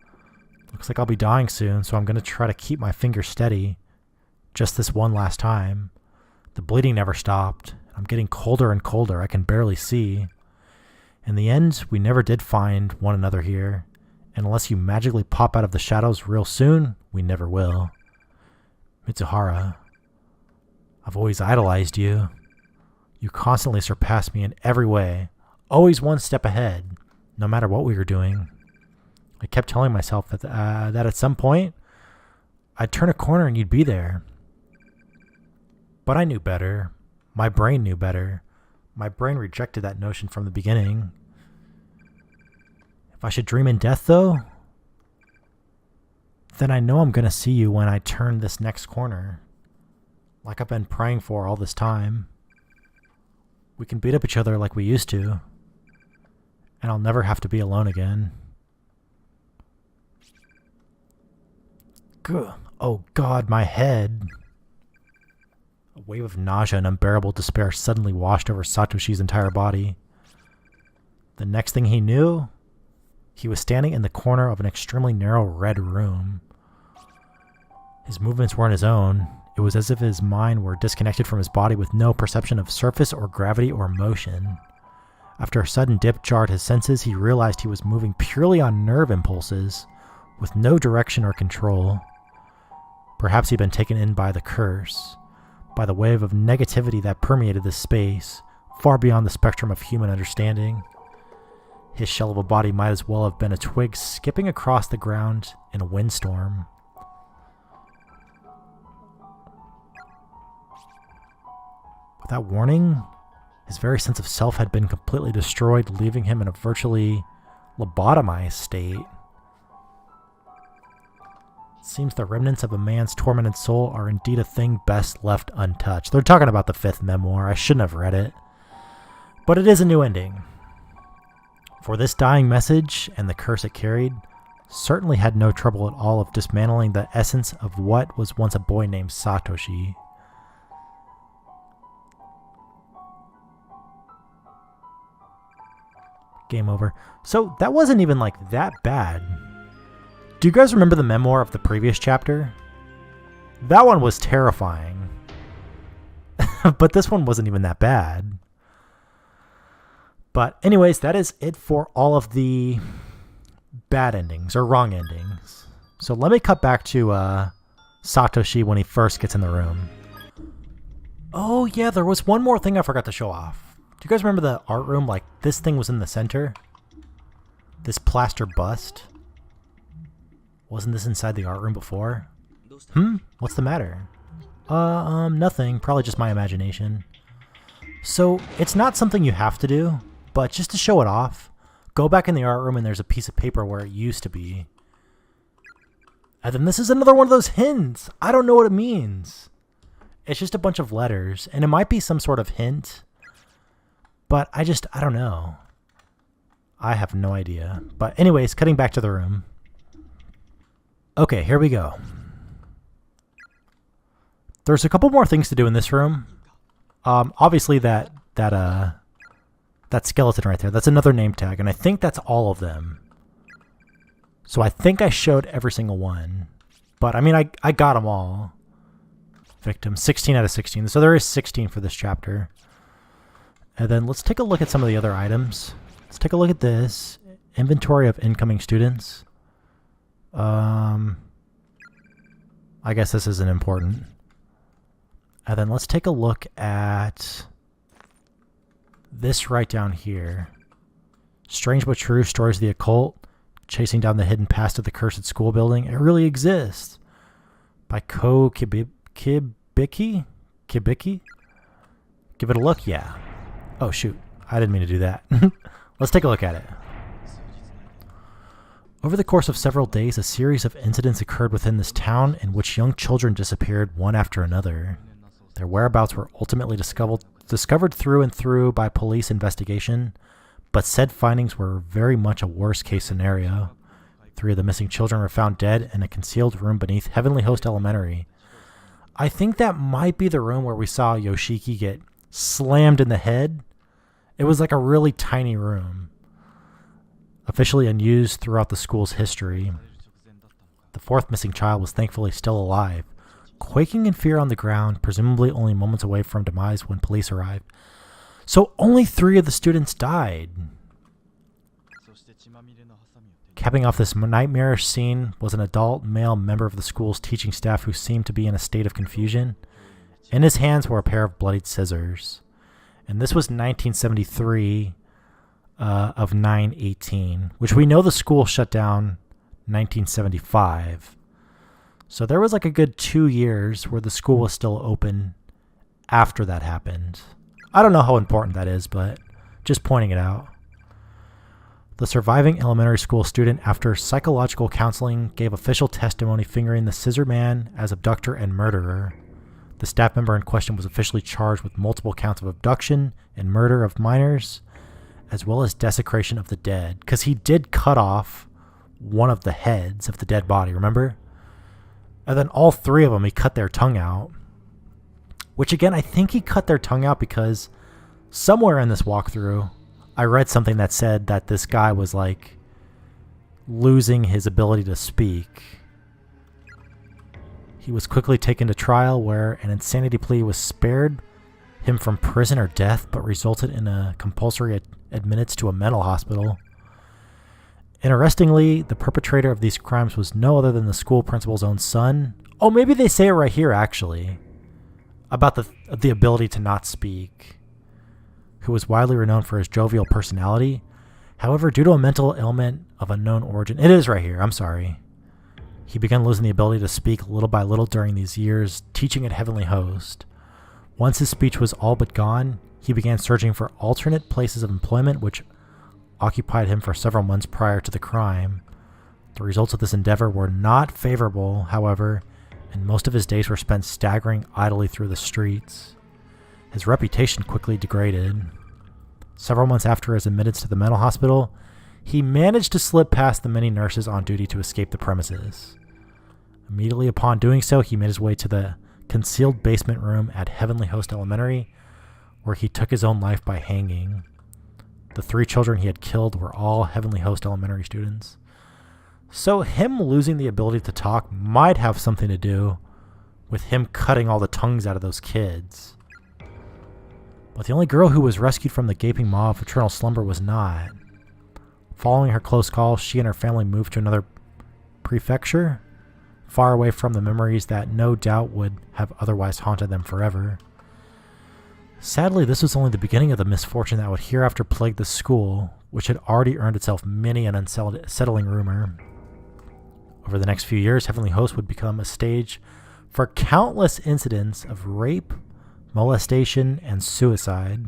Looks like I'll be dying soon, so I'm going to try to keep my finger steady. Just this one last time. The bleeding never stopped. I'm getting colder and colder. I can barely see. In the end, we never did find one another here, and unless you magically pop out of the shadows real soon, we never will. Mitsuhara, I've always idolized you. You constantly surpass me in every way, always one step ahead, no matter what we were doing. I kept telling myself that at some point, I'd turn a corner and you'd be there. But I knew better. My brain knew better. My brain rejected that notion from the beginning. If I should dream in death, though, then I know I'm going to see you when I turn this next corner. Like I've been praying for all this time. We can beat up each other like we used to. And I'll never have to be alone again. Oh God, my head. A wave of nausea and unbearable despair suddenly washed over Satoshi's entire body. The next thing he knew, he was standing in the corner of an extremely narrow red room. His movements weren't his own. It was as if his mind were disconnected from his body with no perception of surface or gravity or motion. After a sudden dip jarred his senses, he realized he was moving purely on nerve impulses, with no direction or control. Perhaps he'd been taken in by the curse, by the wave of negativity that permeated this space, far beyond the spectrum of human understanding. His shell of a body might as well have been a twig skipping across the ground in a windstorm. Without warning, his very sense of self had been completely destroyed, leaving him in a virtually lobotomized state. It seems the remnants of a man's tormented soul are indeed a thing best left untouched. They're talking about the 5th memoir. I shouldn't have read it. But it is a new ending. For this dying message and the curse it carried certainly had no trouble at all of dismantling the essence of what was once a boy named Satoshi. Game over. So that wasn't even like that bad. Do you guys remember the memoir of the previous chapter? That one was terrifying. But this one wasn't even that bad. But anyways, that is it for all of the bad endings or wrong endings. So let me cut back to Satoshi when he first gets in the room. Oh yeah, there was one more thing I forgot to show off. Do you guys remember the art room? Like, this thing was in the center. This plaster bust. Wasn't this inside the art room before? What's the matter? Nothing. Probably just my imagination. So, it's not something you have to do, but just to show it off, go back in the art room and there's a piece of paper where it used to be. And then this is another one of those hints. I don't know what it means. It's just a bunch of letters, and it might be some sort of hint. But I don't know. I have no idea. But anyways, cutting back to the room. Okay, here we go. There's a couple more things to do in this room. Obviously that skeleton right there, that's another name tag, and I think that's all of them. So I think I showed every single one. But I mean, I got them all. Victim, 16 out of 16. So there is 16 for this chapter. And then let's take a look at some of the other items. Let's take a look at this. Inventory of incoming students. I guess this isn't important. And then let's take a look at this right down here. Strange but true, stories of the occult. Chasing down the hidden past of the cursed school building. It really exists. By Ko Kibiki? Give it a look? Yeah. Oh, shoot. I didn't mean to do that. Let's take a look at it. Over the course of several days, a series of incidents occurred within this town in which young children disappeared one after another. Their whereabouts were ultimately discovered through and through by police investigation, but said findings were very much a worst-case scenario. 3 of the missing children were found dead in a concealed room beneath Heavenly Host Elementary. I think that might be the room where we saw Yoshiki get slammed in the head. It was like a really tiny room, officially unused throughout the school's history. The 4th missing child was thankfully still alive, quaking in fear on the ground, presumably only moments away from demise when police arrived. So only 3 of the students died. Capping off this nightmarish scene was an adult male member of the school's teaching staff who seemed to be in a state of confusion. In his hands were a pair of bloodied scissors. And this was 1973 of 9/18, which we know the school shut down 1975. So there was like a good 2 years where the school was still open after that happened. I don't know how important that is, but just pointing it out. The surviving elementary school student, after psychological counseling, gave official testimony fingering the scissor man as abductor and murderer. The staff member in question was officially charged with multiple counts of abduction and murder of minors, as well as desecration of the dead, because he did cut off one of the heads of the dead body, remember? And then all three of them, he cut their tongue out. Which again, I think he cut their tongue out because somewhere in this walkthrough, I read something that said that this guy was like losing his ability to speak. He was quickly taken to trial where an insanity plea was spared him from prison or death, but resulted in a compulsory admittance to a mental hospital. Interestingly, the perpetrator of these crimes was no other than the school principal's own son. Oh, maybe they say it right here, actually, about the ability to not speak, who was widely renowned for his jovial personality. However, due to a mental ailment of unknown origin, it is right here, I'm sorry, he began losing the ability to speak little by little during these years, teaching at Heavenly Host. Once his speech was all but gone, he began searching for alternate places of employment, which occupied him for several months prior to the crime. The results of this endeavor were not favorable, however, and most of his days were spent staggering idly through the streets. His reputation quickly degraded. Several months after his admittance to the mental hospital, he managed to slip past the many nurses on duty to escape the premises. Immediately upon doing so, he made his way to the concealed basement room at Heavenly Host Elementary, where he took his own life by hanging. The 3 children he had killed were all Heavenly Host Elementary students. So him losing the ability to talk might have something to do with him cutting all the tongues out of those kids. But the only girl who was rescued from the gaping maw of eternal slumber was not. Following her close call, she and her family moved to another prefecture, far away from the memories that no doubt would have otherwise haunted them forever. Sadly, this was only the beginning of the misfortune that would hereafter plague the school, which had already earned itself many an unsettling rumor. Over the next few years, Heavenly Host would become a stage for countless incidents of rape, molestation, and suicide,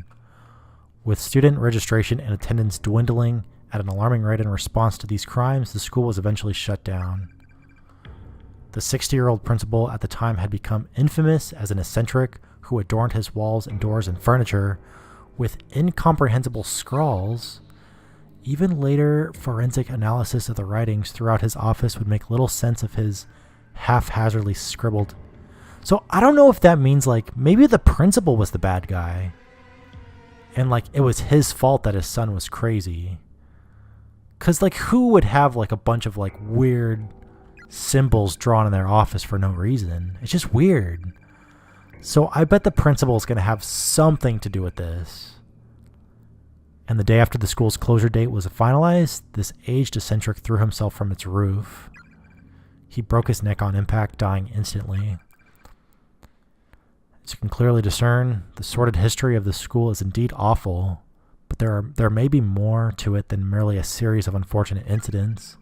with student registration and attendance dwindling at an alarming rate. In response to these crimes, the school was eventually shut down. The 60-year-old principal at the time had become infamous as an eccentric who adorned his walls and doors and furniture with incomprehensible scrawls. Even later, forensic analysis of the writings throughout his office would make little sense of his haphazardly scribbled. So I don't know if that means like maybe the principal was the bad guy and like it was his fault that his son was crazy. Cause like who would have like a bunch of like weird symbols drawn in their office for no reason? It's just weird. So I bet the principal is going to have something to do with this. And the day after the school's closure date was finalized, this aged eccentric threw himself from its roof. He broke his neck on impact, dying instantly. As you can clearly discern, the sordid history of the school is indeed awful, but there may be more to it than merely a series of unfortunate incidents.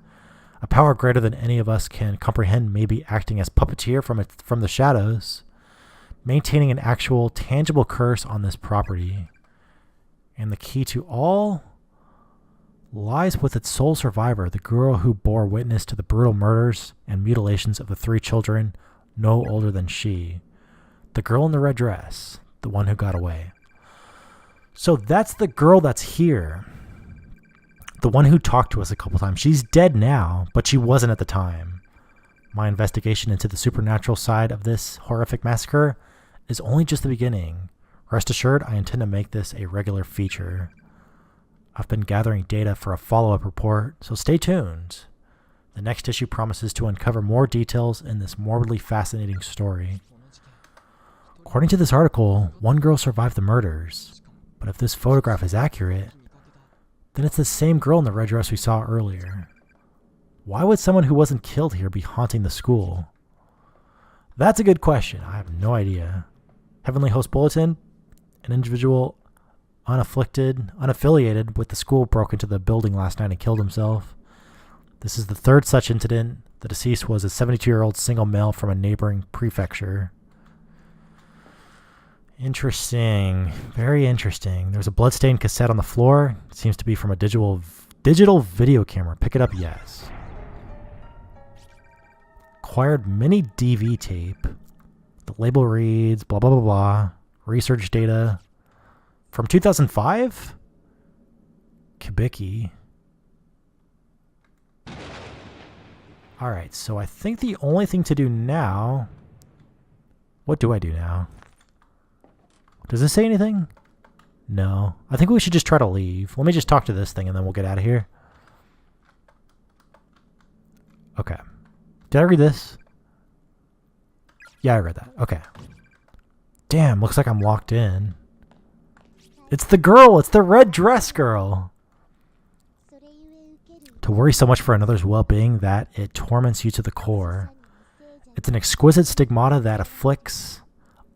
A power greater than any of us can comprehend may be acting as puppeteer from the shadows, maintaining an actual, tangible curse on this property. And the key to all lies with its sole survivor, the girl who bore witness to the brutal murders and mutilations of the 3 children no older than she. The girl in the red dress, the one who got away. So that's the girl that's here. The one who talked to us a couple times. She's dead now, but she wasn't at the time. My investigation into the supernatural side of this horrific massacre is only just the beginning. Rest assured, I intend to make this a regular feature. I've been gathering data for a follow-up report, so stay tuned. The next issue promises to uncover more details in this morbidly fascinating story. According to this article, one girl survived the murders, but if this photograph is accurate, then it's the same girl in the red dress we saw earlier. Why would someone who wasn't killed here be haunting the school? That's a good question. I have no idea. Heavenly Host Bulletin: an individual unaffiliated with the school broke into the building last night and killed himself. This is the 3rd such incident. The deceased was a 72-year-old single male from a neighboring prefecture. Interesting. Very interesting. There's a bloodstained cassette on the floor. It seems to be from a digital video camera. Pick it up, yes. Acquired mini DV tape. The label reads blah blah blah blah. Research data from 2005. Kibiki. Alright, so I think the only thing to do now... What do I do now? Does this say anything? No. I think we should just try to leave. Let me just talk to this thing and then we'll get out of here. Okay. Did I read this? Yeah, I read that. Okay. Damn, looks like I'm locked in. It's the girl! It's the red dress girl! To worry so much for another's well-being that it torments you to the core. It's an exquisite stigmata that afflicts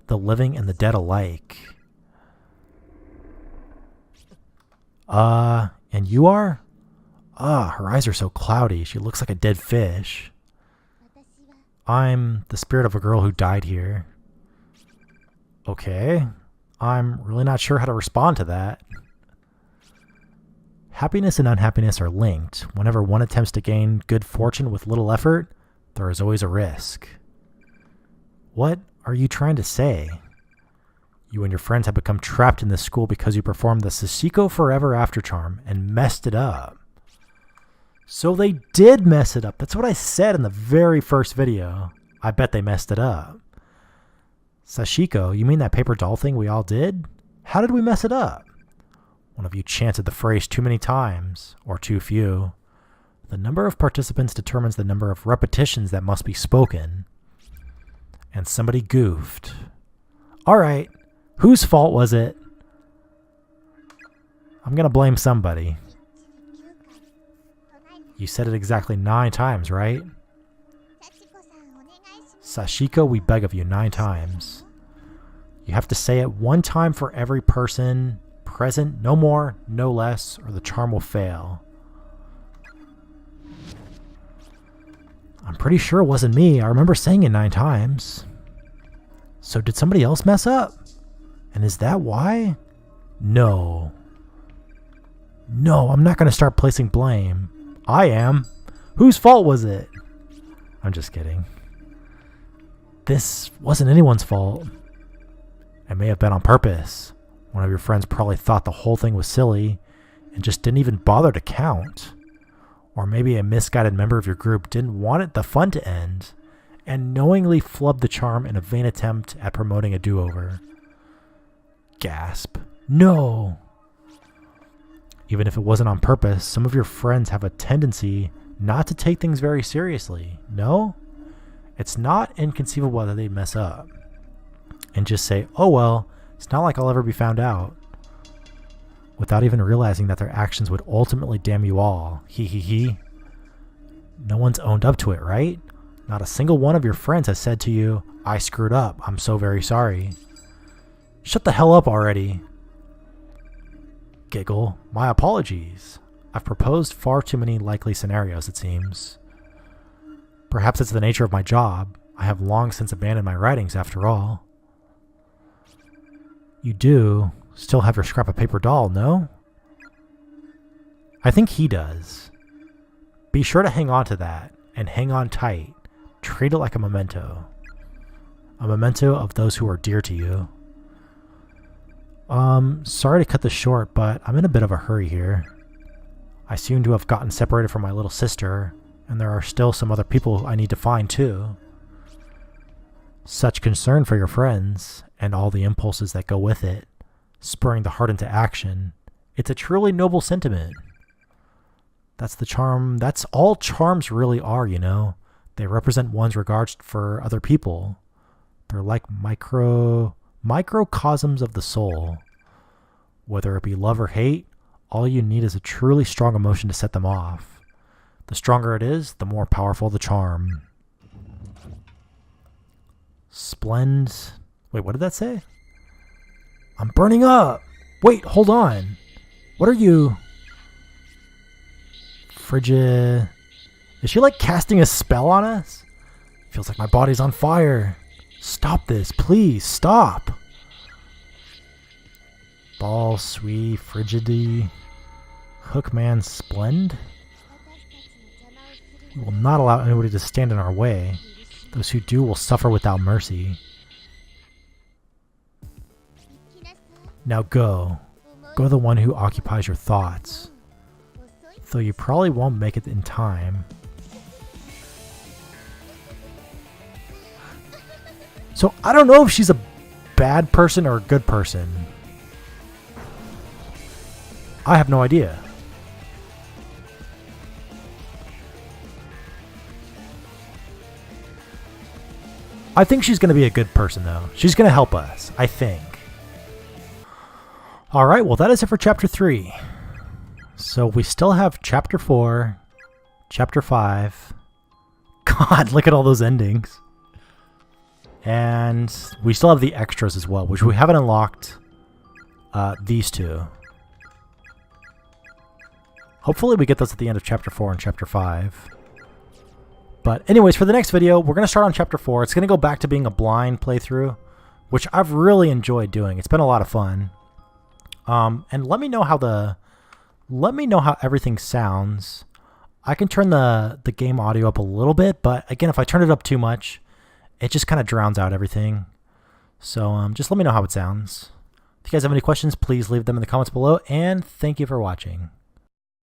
the living and the dead alike. And you are? Her eyes are so cloudy. She looks like a dead fish. I'm the spirit of a girl who died here. Okay. I'm really not sure how to respond to that. Happiness and unhappiness are linked. Whenever one attempts to gain good fortune with little effort, there is always a risk. What are you trying to say? You and your friends have become trapped in this school because you performed the Sashiko Forever After charm and messed it up. So they did mess it up. That's what I said in the very first video. I bet they messed it up. Sashiko, you mean that paper doll thing we all did? How did we mess it up? One of you chanted the phrase too many times, or too few. The number of participants determines the number of repetitions that must be spoken. And somebody goofed. Alright, whose fault was it? I'm gonna blame somebody. You said it exactly 9 times, right? Sashiko, we beg of you 9 times. You have to say it 1 time for every person present, no more, no less, or the charm will fail. I'm pretty sure it wasn't me. I remember saying it 9 times. So did somebody else mess up? And is that why? No. No, I'm not going to start placing blame. I am. Whose fault was it? I'm just kidding. This wasn't anyone's fault. It may have been on purpose. One of your friends probably thought the whole thing was silly and just didn't even bother to count. Or maybe a misguided member of your group didn't want the fun to end and knowingly flubbed the charm in a vain attempt at promoting a do-over. Gasp. No! Even if it wasn't on purpose, some of your friends have a tendency not to take things very seriously. No? It's not inconceivable that they mess up and just say, oh well, it's not like I'll ever be found out, without even realizing that their actions would ultimately damn you all. Hee hee hee. No one's owned up to it, right? Not a single one of your friends has said to you, I screwed up, I'm so very sorry. Shut the hell up already. Giggle. My apologies. I've proposed far too many likely scenarios, it seems. Perhaps it's the nature of my job. I have long since abandoned my writings, after all. You do still have your scrap of paper doll, no? I think he does. Be sure to hang on to that, and hang on tight. Treat it like a memento. A memento of those who are dear to you. Sorry to cut this short, but I'm in a bit of a hurry here. I seem to have gotten separated from my little sister, and there are still some other people I need to find too. Such concern for your friends, and all the impulses that go with it, spurring the heart into action. It's a truly noble sentiment. That's the charm. That's all charms really are, you know. They represent one's regards for other people. They're like microcosms of the soul. Whether it be love or hate, all you need is a truly strong emotion to set them off. The stronger it is, the more powerful the charm. Wait, what did that say? I'm burning up! Wait, hold on. What are you? Frigid. Is she like casting a spell on us? Feels like my body's on fire. Stop this, please, stop. Ball, sweet, frigidity. Hookman, splend. We will not allow anybody to stand in our way. Those who do will suffer without mercy. Now go. Go to the one who occupies your thoughts. Though you probably won't make it in time. So I don't know if she's a bad person or a good person. I have no idea. I think she's going to be a good person, though. She's going to help us, I think. All right, well, that is it for Chapter 3. So we still have Chapter 4, Chapter 5. God, look at all those endings. And we still have the extras as well, which we haven't unlocked these two. Hopefully we get those at the end of Chapter 4 and Chapter 5. But anyways, for the next video, we're going to start on Chapter 4. It's going to go back to being a blind playthrough, which I've really enjoyed doing. It's been a lot of fun. And let me know how everything sounds. I can turn the game audio up a little bit, but again, if I turn it up too much, it just kind of drowns out everything. So just let me know how it sounds. If you guys have any questions, please leave them in the comments below, and thank you for watching.